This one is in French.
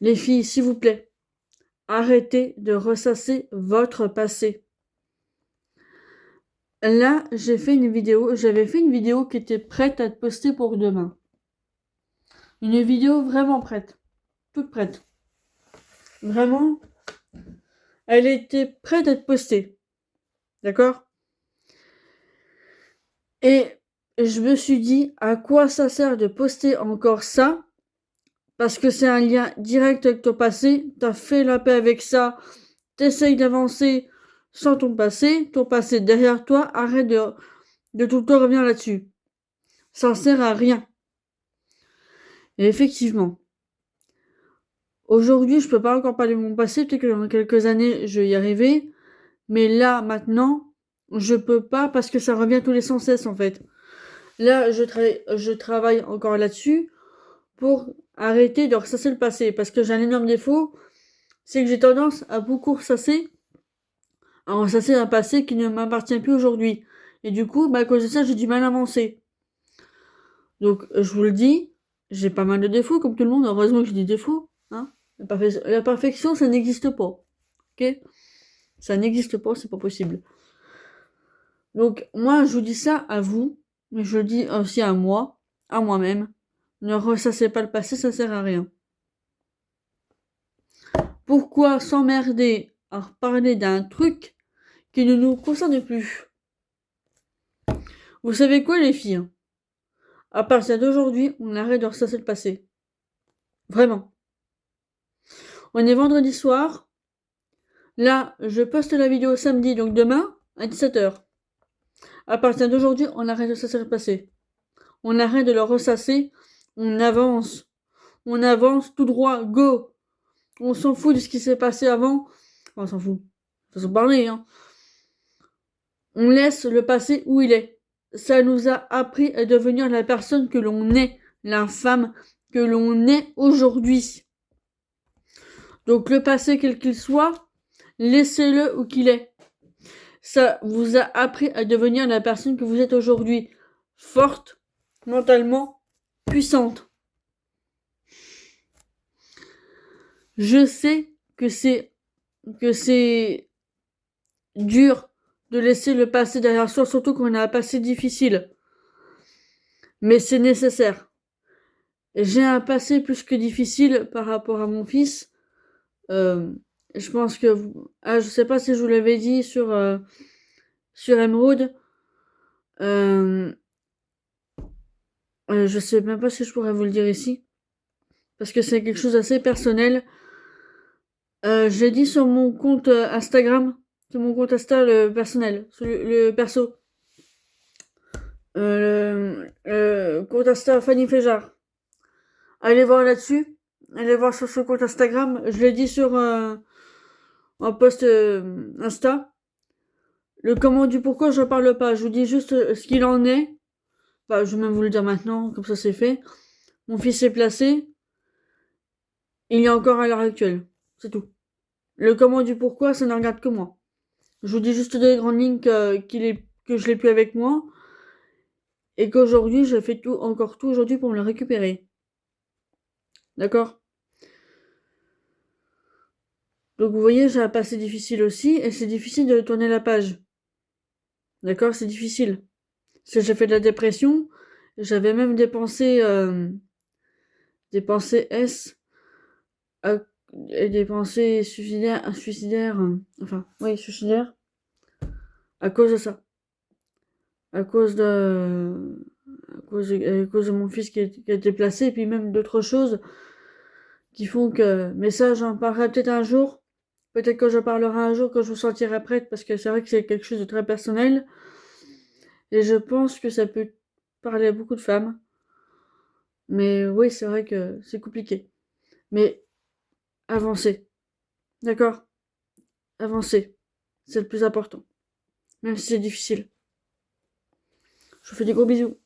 Les filles, s'il vous plaît, arrêtez de ressasser votre passé. Là, j'avais fait une vidéo qui était prête à être postée pour demain. Une vidéo vraiment prête. Toute prête. Vraiment, elle était prête à être postée. D'accord? Et je me suis dit, à quoi ça sert de poster encore ça? Parce que c'est un lien direct avec ton passé. T'as fait la paix avec ça. T'essayes d'avancer sans ton passé derrière toi. Arrête de tout le temps revenir là-dessus. Ça ne sert à rien. Et effectivement, aujourd'hui, je peux pas encore parler de mon passé. Peut-être que dans quelques années, je vais y arriver. Mais là, maintenant, je peux pas parce que ça revient tous les sans cesse, en fait. Là, je travaille encore là-dessus pour arrêter de ressasser le passé. Parce que j'ai un énorme défaut, c'est que j'ai tendance à beaucoup ressasser, un passé qui ne m'appartient plus aujourd'hui. Et du coup, à cause de ça, j'ai du mal à avancer. Donc, je vous le dis, j'ai pas mal de défauts, comme tout le monde. Heureusement que j'ai des défauts. Hein. La perfection, ça n'existe pas. Ok? Ça n'existe pas, c'est pas possible. Donc, moi, je vous dis ça à vous, mais je le dis aussi à moi, à moi-même. Ne ressassez pas le passé, ça sert à rien. Pourquoi s'emmerder à parler d'un truc qui ne nous concerne plus? Vous savez quoi, les filles? À partir d'aujourd'hui, on arrête de ressasser le passé. Vraiment. On est vendredi soir. Là, je poste la vidéo samedi, donc demain, à 17h. À partir d'aujourd'hui, on arrête de ressasser le passé. On arrête de le ressasser. On avance. On avance tout droit. Go! On s'en fout de ce qui s'est passé avant. Enfin, on s'en fout. Faut se parler, hein. On laisse le passé où il est. Ça nous a appris à devenir la personne que l'on est. La femme que l'on est aujourd'hui. Donc le passé, quel qu'il soit, laissez-le où qu'il est. Ça vous a appris à devenir la personne que vous êtes aujourd'hui. Forte, mentalement, puissante. Je sais que c'est dur de laisser le passé derrière soi, surtout quand on a un passé difficile. Mais c'est nécessaire. J'ai un passé plus que difficile par rapport à mon fils. Je pense que je sais pas si je vous l'avais dit sur Emeraude. Euh, je sais même pas si je pourrais vous le dire ici. Parce que c'est quelque chose d'assez personnel. Je l'ai dit sur mon compte Instagram. Sur mon compte Insta, le personnel. Le perso. Le compte Insta Fanny Féjard. Allez voir là-dessus. Allez voir sur ce compte Instagram. Je l'ai dit sur un post Insta. Le comment du pourquoi je parle pas. Je vous dis juste ce qu'il en est. Bah, je vais même vous le dire maintenant, comme ça c'est fait. Mon fils est placé. Il y a encore à l'heure actuelle. C'est tout. Le comment du pourquoi, ça ne regarde que moi. Je vous dis juste des grandes lignes que je l'ai plus avec moi. Et qu'aujourd'hui, je fais encore tout aujourd'hui pour me le récupérer. D'accord? Donc vous voyez, j'ai un passé difficile aussi. Et c'est difficile de tourner la page. D'accord? C'est difficile. Parce que j'ai fait de la dépression. J'avais même des pensées S et des pensées suicidaires, enfin, oui, suicidaires, à cause de ça. À cause à cause de mon fils qui a été placé, et puis même d'autres choses qui font que, mais ça, j'en parlerai peut-être un jour. Peut-être que je parlerai un jour quand je me sentirai prête, parce que c'est vrai que c'est quelque chose de très personnel. Et je pense que ça peut parler à beaucoup de femmes. Mais oui, c'est vrai que c'est compliqué. Mais avancez. D'accord? Avancez. C'est le plus important. Même si c'est difficile. Je vous fais des gros bisous.